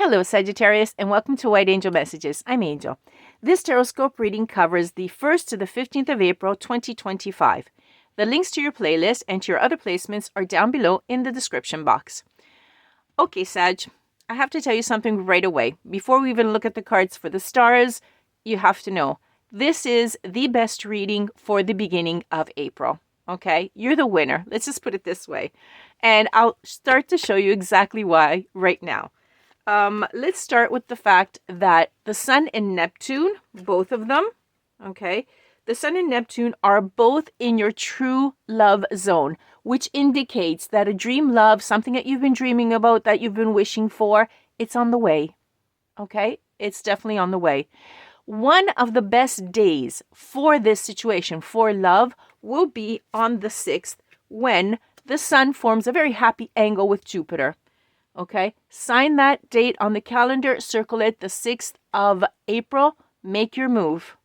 Hello, Sagittarius, and welcome to White Angel Messages. I'm Angel. This Tarotscope reading covers the 1st to the 15th of April, 2025. The links to your playlist and to your other placements are down below in the description box. Okay, Sag, I have to tell you something right away. Before we even look at the cards for the stars, you have to know, this is the best reading for the beginning of April. Okay, you're the winner. Let's just put it this way. And I'll start to show you exactly why right now. Let's start with the fact that the Sun and Neptune, both of them, okay, the Sun and Neptune are both in your true love zone, which indicates that a dream love, something that you've been dreaming about, that you've been wishing for, it's on the way, okay? It's definitely on the way. One of the best days for this situation, for love, will be on the 6th when the Sun forms a very happy angle with Jupiter. Okay, sign that date on the calendar, circle it, the 6th of April, make your move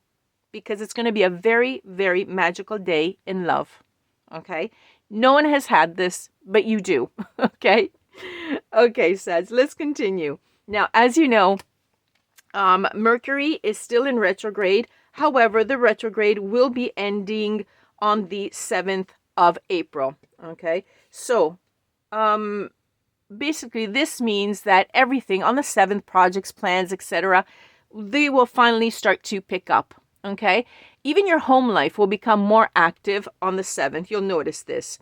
because it's going to be a very, very magical day in love. Okay, no one has had this, but you do. Okay, Sag, let's continue. Now, as you know, Mercury is still in retrograde. However, the retrograde will be ending on the 7th of April. Okay, so, basically, this means that everything on the 7th, projects, plans, etc., they will finally start to pick up, okay? Even your home life will become more active on the 7th. You'll notice this.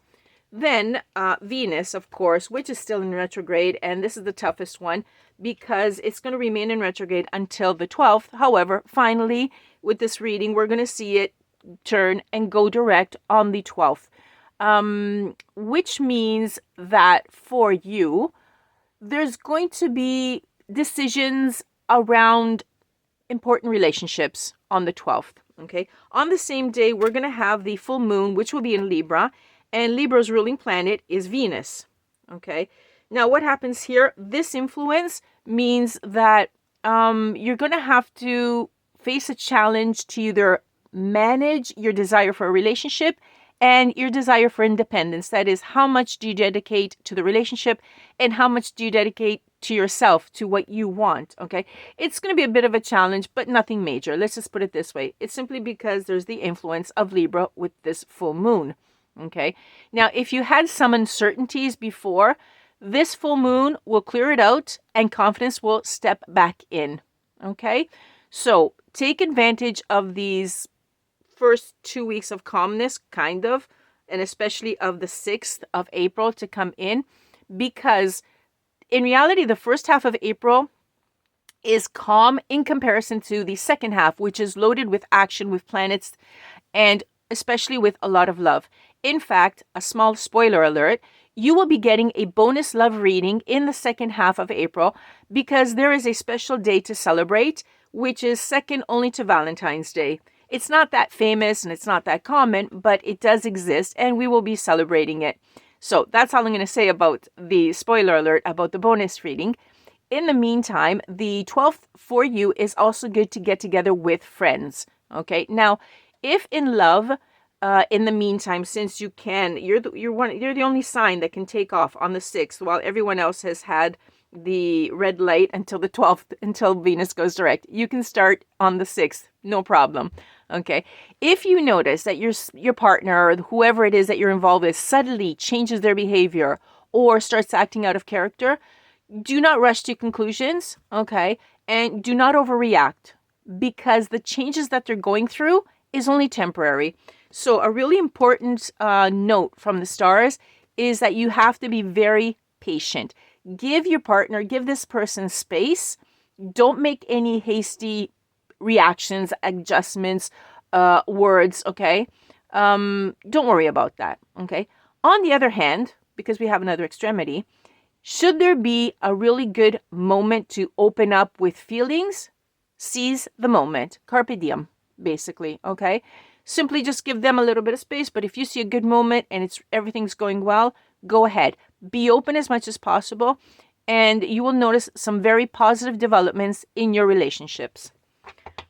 Then Venus, of course, which is still in retrograde, and this is the toughest one because it's going to remain in retrograde until the 12th. However, finally, with this reading, we're going to see it turn and go direct on the 12th. Which means that for you, there's going to be decisions around important relationships on the 12th, okay? On the same day, we're going to have the full moon, which will be in Libra, and Libra's ruling planet is Venus, okay? Now, what happens here? This influence means that you're going to have to face a challenge to either manage your desire for a relationship and your desire for independence. That is, how much do you dedicate to the relationship and how much do you dedicate to yourself, to what you want, okay? It's going to be a bit of a challenge, but nothing major. Let's just put it this way. It's simply because there's the influence of Libra with this full moon, okay? Now, if you had some uncertainties before, this full moon will clear it out and confidence will step back in, okay? So take advantage of these first 2 weeks of calmness, kind of, and especially of the 6th of April to come in, because in reality, the first half of April is calm in comparison to the second half, which is loaded with action, with planets, and especially with a lot of love. In fact, a small spoiler alert, you will be getting a bonus love reading in the second half of April because there is a special day to celebrate, which is second only to Valentine's Day. It's not that famous and it's not that common, but it does exist and we will be celebrating it. So that's all I'm going to say about the spoiler alert about the bonus reading. In the meantime, the 12th for you is also good to get together with friends. Okay. Now, if in love, in the meantime, since you can, you're the only sign that can take off on the 6th while everyone else has had the red light until the 12th, until Venus goes direct. You can start on the 6th, no problem. Okay. If you notice that your partner or whoever it is that you're involved with suddenly changes their behavior or starts acting out of character, do not rush to conclusions, okay? And do not overreact because the changes that they're going through is only temporary. So a really important note from the stars is that you have to be very patient. Give your partner, give this person space. Don't make any hasty reactions, adjustments, words, okay? Don't worry about that, okay? On the other hand, because we have another extremity, should there be a really good moment to open up with feelings, seize the moment. Carpe diem, basically, okay? Simply just give them a little bit of space, but if you see a good moment and everything's going well, go ahead. Be open as much as possible, and you will notice some very positive developments in your relationships.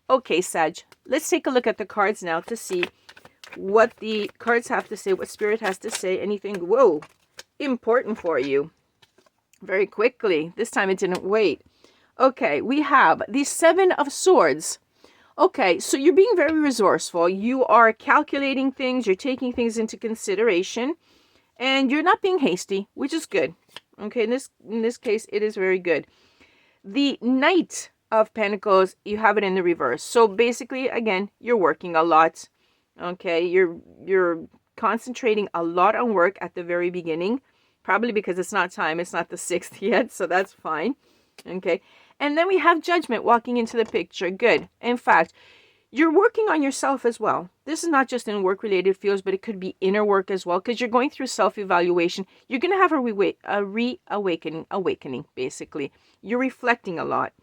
Okay, Sag, let's take a look at the cards now to see what the cards have to say, what Spirit has to say, anything, whoa, important for you. Very quickly. This time it didn't wait. Okay, we have the Seven of Swords. Okay, so you're being very resourceful. You are calculating things, you're taking things into consideration, and you're not being hasty, which is good. Okay, in this case, it is very good. The Knight of Pentacles, you have it in the reverse. So basically, again, you're working a lot. Okay, you're concentrating a lot on work at the very beginning, probably because it's not time, it's not the 6th yet, so that's fine. Okay, and then we have Judgment walking into the picture. Good. In fact, you're working on yourself as well. This is not just in work-related fields, but it could be inner work as well, because you're going through self-evaluation. You're going to have a reawakening, basically. You're reflecting a lot,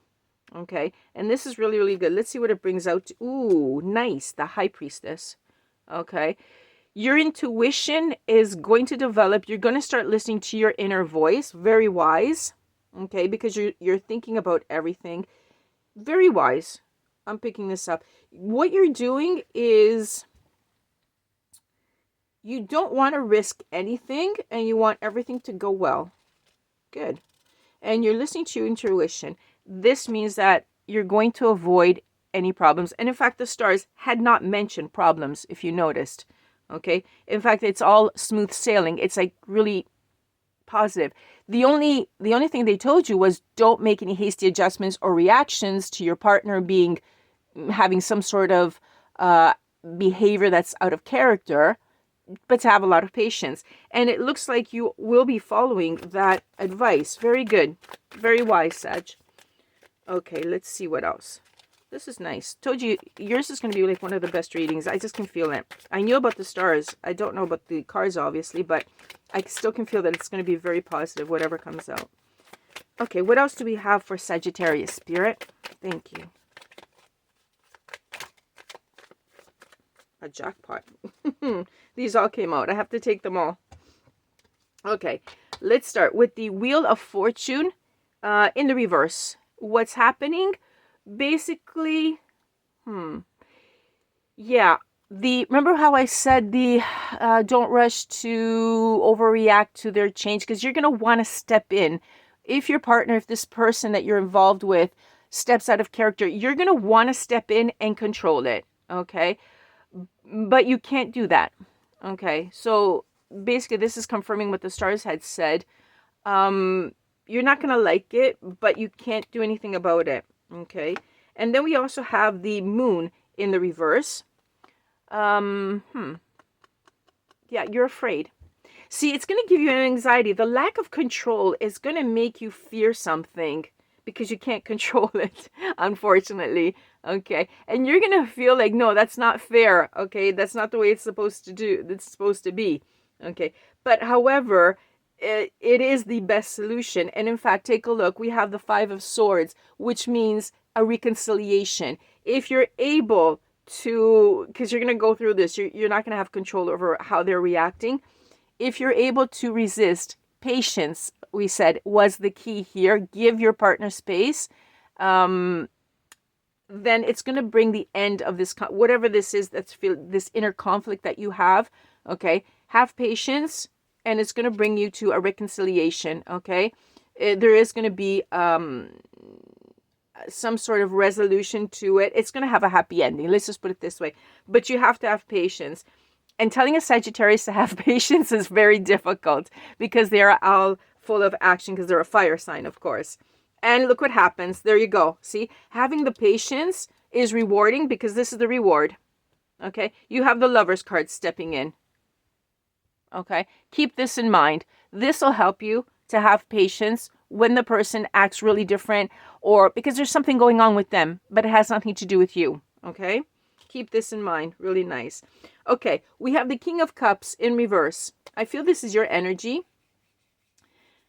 okay? And this is really, really good. Let's see what it brings out. Ooh, nice. The High Priestess, okay? Your intuition is going to develop. You're going to start listening to your inner voice. Very wise, okay? Because you're thinking about everything. Very wise. I'm picking this up. What you're doing is you don't want to risk anything and you want everything to go well. Good. And you're listening to your intuition. This means that you're going to avoid any problems. And in fact, the stars had not mentioned problems, if you noticed. Okay. In fact, it's all smooth sailing. It's like really positive. The only thing they told you was don't make any hasty adjustments or reactions to your partner having some sort of behavior that's out of character, but to have a lot of patience. And it looks like you will be following that advice. Very good. Very wise, Sag. Okay, let's see what else. This is nice. Told you, yours is going to be like one of the best readings. I just can feel it. I knew about the stars. I don't know about the cards, obviously, but I still can feel that it's going to be very positive, whatever comes out. Okay, what else do we have for Sagittarius, Spirit? Thank you. A jackpot. These all came out. I have to take them all. Okay, let's start with the Wheel of Fortune in the reverse. What's happening? Basically, yeah, remember how I said don't rush to overreact to their change, because you're going to want to step in. If this person that you're involved with steps out of character, you're going to want to step in and control it, okay? But you can't do that, okay? So basically, this is confirming what the stars had said. You're not going to like it, but you can't do anything about it, okay? And then we also have the Moon in the reverse. Yeah, you're afraid. See, it's going to give you an anxiety. The lack of control is going to make you fear something because you can't control it, unfortunately, okay? And you're going to feel like, no, that's not fair, okay? That's not the way it's supposed to be, okay? But however, it is the best solution. And in fact, take a look. We have the Five of Swords, which means a reconciliation. If you're able to, because you're going to go through this, you're not going to have control over how they're reacting. If you're able to resist, patience, we said, was the key here. Give your partner space. Then it's going to bring the end of this, whatever this is, this inner conflict that you have, okay? Have patience, and it's going to bring you to a reconciliation, okay? There is going to be some sort of resolution to it. It's going to have a happy ending. Let's just put it this way. But you have to have patience. And telling a Sagittarius to have patience is very difficult because they are all full of action because they're a fire sign, of course. And look what happens. There you go. See, having the patience is rewarding because this is the reward. Okay, you have the Lover's card stepping in. Okay, keep this in mind. This will help you to have patience when the person acts really different, or because there's something going on with them, but it has nothing to do with you. Okay, keep this in mind. Really nice. Okay, we have the King of Cups in reverse. I feel this is your energy.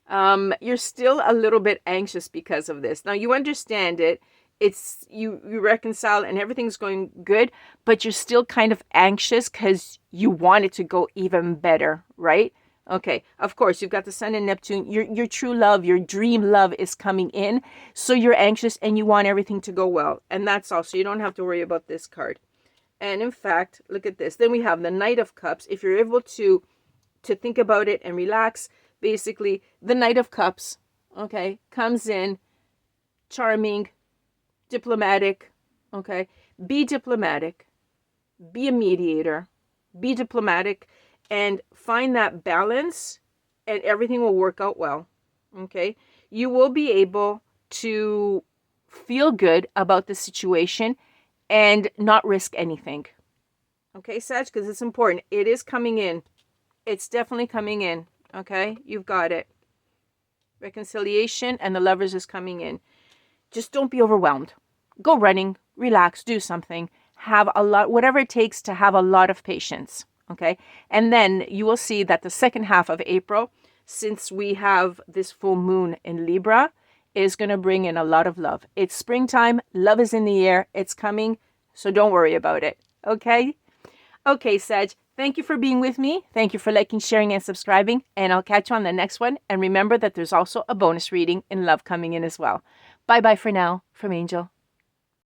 You're still a little bit anxious because of this. Now you understand it. It's you reconcile and everything's going good, but you're still kind of anxious because you want it to go even better, right? Okay, of course, you've got the Sun and Neptune. Your true love, your dream love is coming in. So you're anxious and you want everything to go well. And that's all. So you don't have to worry about this card. And in fact, look at this. Then we have the Knight of Cups. If you're able to think about it and relax, basically, the Knight of Cups, okay, comes in, charming, diplomatic, okay? Be diplomatic, be a mediator, be diplomatic, and find that balance, and everything will work out well, okay? You will be able to feel good about the situation and not risk anything. Okay, Sag, because it's important. It is coming in. It's definitely coming in. Okay, you've got it. Reconciliation and the Lovers is coming in. Just don't be overwhelmed. Go running, relax, do something. Have a lot, whatever it takes to have a lot of patience. Okay, and then you will see that the second half of April, since we have this full moon in Libra, is going to bring in a lot of love. It's springtime. Love is in the air. It's coming. So don't worry about it. Okay? Okay, Sag. Thank you for being with me. Thank you for liking, sharing, and subscribing. And I'll catch you on the next one. And remember that there's also a bonus reading in love coming in as well. Bye-bye for now from Angel.